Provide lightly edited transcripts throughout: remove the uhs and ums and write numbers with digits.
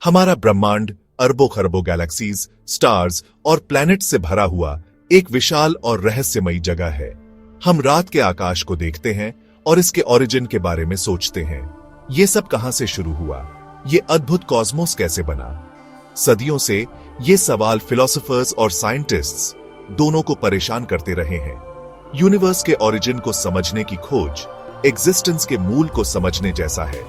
हमारा ब्रह्मांड अरबों खरबों गैलेक्सीज, स्टार्स और प्लैनेट से भरा हुआ एक विशाल और रहस्यमयी जगह है। हम रात के आकाश को देखते हैं और इसके ओरिजिन के बारे में सोचते हैं। ये सब कहां से शुरू हुआ? ये अद्भुत कॉस्मोस कैसे बना? सदियों से ये सवाल फिलोसोफर्स और साइंटिस्ट्स दोनों को परेशान करते रहे हैं। यूनिवर्स के ओरिजिन को समझने की खोज एग्जिस्टेंस के मूल को समझने जैसा है।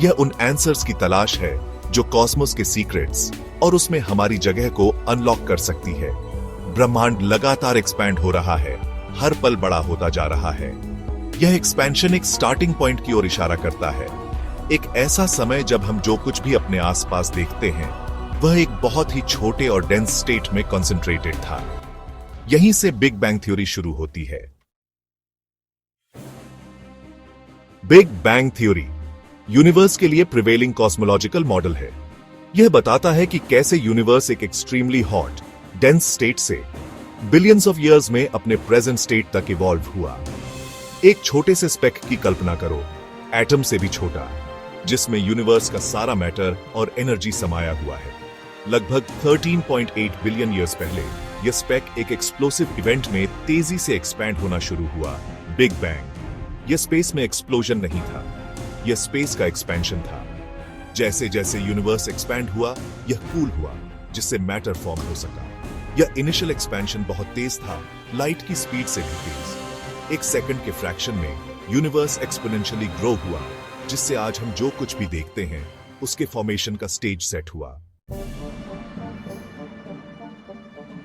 यह उन आंसर्स की तलाश है जो कॉस्मोस के सीक्रेट्स और उसमें हमारी जगह को अनलॉक कर सकती है। ब्रह्मांड लगातार एक्सपैंड हो रहा है, हर पल बड़ा होता जा रहा है। यह एक्सपेंशन एक स्टार्टिंग पॉइंट की ओर इशारा करता है, एक ऐसा समय जब हम जो कुछ भी अपने आसपास देखते हैं वह एक बहुत ही छोटे और डेंस स्टेट में कंसंट्रेटेड था। यहीं से बिग बैंग थ्योरी शुरू होती है। बिग बैंग थ्योरी यूनिवर्स के लिए प्रिवेलिंग कॉस्मोलॉजिकल मॉडल है। यह बताता है कि कैसे यूनिवर्स एक एक्सट्रीमली हॉट डेंस स्टेट से बिलियंस ऑफ इयर्स में अपने प्रेजेंट स्टेट तक इवॉल्व हुआ। एक छोटे से स्पेक की कल्पना करो, एटम से भी छोटा, जिसमें यूनिवर्स का सारा मैटर और एनर्जी समाया हुआ है। लगभग 13.8 बिलियन ईयर्स पहले यह स्पेक एक एक्सप्लोसिव इवेंट में तेजी से एक्सपैंड होना शुरू हुआ, बिग बैंग। यह स्पेस में एक्सप्लोजन नहीं था, यह स्पेस का एक्सपेंशन था। जैसे जैसे यूनिवर्स एक्सपैंड हुआ, यह कूल हुआ, जिससे मैटर फॉर्म हो सका। यह इनिशियल एक्सपेंशन बहुत तेज था, लाइट की स्पीड से भी तेज। एक सेकंड के फ्रैक्शन में यूनिवर्स एक्सपोनेंशियली ग्रो हुआ, जिससे आज हम जो कुछ भी देखते हैं उसके फॉर्मेशन का स्टेज सेट हुआ।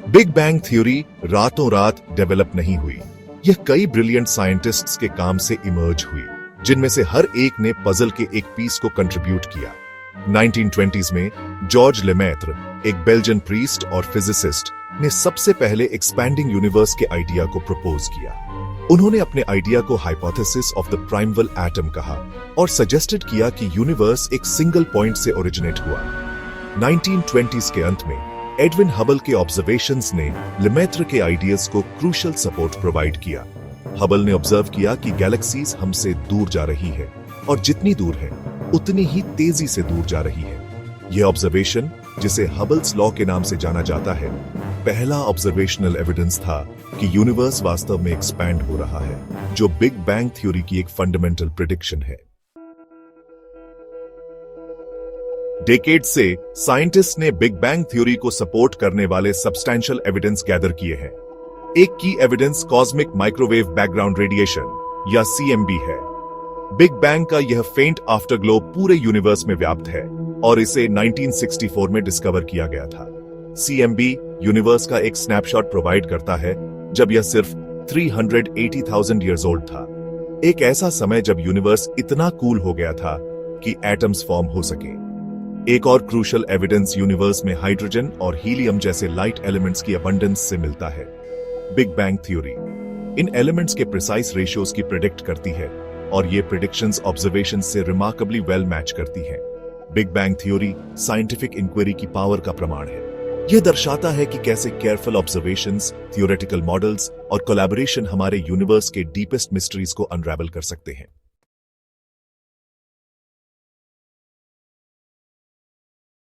बिग बैंग थ्योरी रातों रात डेवलप नहीं हुई। यह कई ब्रिलियंट साइंटिस्ट्स के काम से इमर्ज हुई, जिनमें से हर एक ने पजल के एक पीस को कंट्रीब्यूट किया। 1920s में जॉर्ज लेमैत्र, एक बेल्जियन प्रीस्ट और फिजिसिस्ट, ने सबसे पहले एक्सपैंडिंग यूनिवर्स के आइडिया को प्रपोज किया। उन्होंने अपने आइडिया को hypothesis of the primal atom कहा और सजेस्टेड किया कि यूनिवर्स एक सिंगल पॉइंट से ओरिजिनेट हुआ। 1920s के अंत में एडविन हबल के ऑब्जर्वेशंस ने लेमैत्र के आइडियाज को क्रूशियल सपोर्ट प्रोवाइड किया। हबल ने ऑब्जर्व किया कि गैलेक्सीज हमसे दूर जा रही है और जितनी दूर है उतनी ही तेजी से दूर जा रही है। यह ऑब्जर्वेशन, जिसे हबल्स लॉ के नाम से जाना जाता है, पहला ऑब्जर्वेशनल एविडेंस था कि यूनिवर्स वास्तव में एक्सपैंड हो रहा है, जो बिग बैंग थ्योरी की एक फंडामेंटल प्रेडिक्शन है। डेकेड से साइंटिस्ट ने बिग बैंग थ्योरी को सपोर्ट करने वाले सब्सटैंशियल एविडेंस गैदर किए हैं। एक की evidence cosmic microwave background radiation या CMB है। बिग बैंग का यह फेंट आफ्टरग्लो पूरे यूनिवर्स में व्याप्त है और इसे 1964 में डिस्कवर किया गया था। CMB यूनिवर्स का एक स्नैपशॉट प्रोवाइड करता है जब यह सिर्फ 380,000 ईयर्स ओल्ड था। एक ऐसा समय जब यूनिवर्स इतना कूल हो गया था कि एटम्स फॉर्म हो सके। एक और क्रूशियल एविडेंस यूनिवर्स में हाइड्रोजन और हीलियम जैसे लाइट एलिमेंट्स की अबंडेंस से मिलता है। बिग बैंग थ्योरी इन एलिमेंट्स के प्रिसाइज रेशियोज की प्रेडिक्ट करती है और ये प्रेडिक्शंस ऑब्जर्वेशन से रिमार्केबली वेल मैच करती है। Big bang theory scientific inquiry की पावर का प्रमाण है। यह दर्शाता है कि कैसे केयरफुल ऑब्जर्वेशंस, थियोरेटिकल मॉडल्स और कोलैबोरेशन हमारे यूनिवर्स के डीपेस्ट मिस्ट्रीज को अनरैवल कर सकते हैं।